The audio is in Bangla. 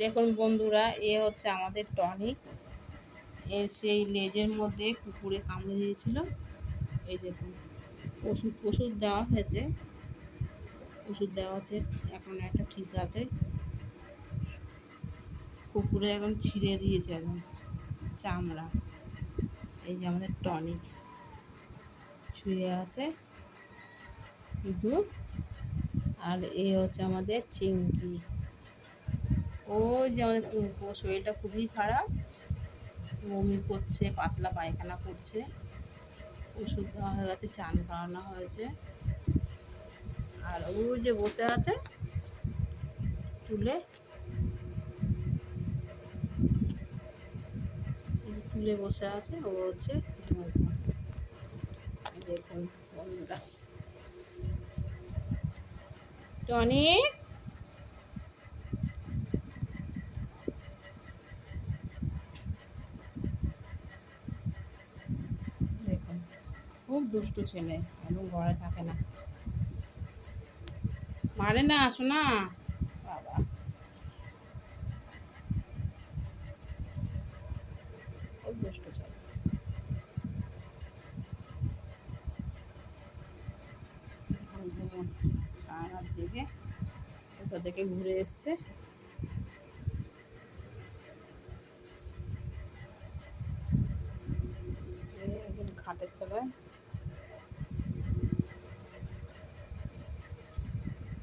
দেখুন বন্ধুরা, এ হচ্ছে আমাদের টনিক। এর সেই লেজের মধ্যে কুকুরে কামড়ে দিয়েছিল। এই দেখুন, ওষুধ দেওয়া হয়েছে, এখন একটা ঠিক আছে। কুকুরে এখন ছিঁড়ে দিয়েছে এখন চামড়া। এই যে আমাদের টনিক শুয়ে আছে শুধু। আর এ হচ্ছে আমাদের চিংকি। ওই যে আমাদের টুম্পো, শরীরটা খুবই খারাপ, বমি করছে, পাতলা পায়খানা করছে। ওষুধ দেওয়া হয়ে গেছে, চান করানো হয়েছে। আর ওই যে বসে আছে তুলে বসে আছে, ও হচ্ছে দেখুন বন্ধুরা। টনিক, দেখুন খুব দুষ্টু ছেলে, একদম ঘরে থাকে না, মারে না, শোনা বাবা, খুব দুষ্টু ছেলে। এখন ঘুমোচ্ছে, সারা রাত জেগে কোথা থেকে ঘুরে এসছে। খাটের তলায়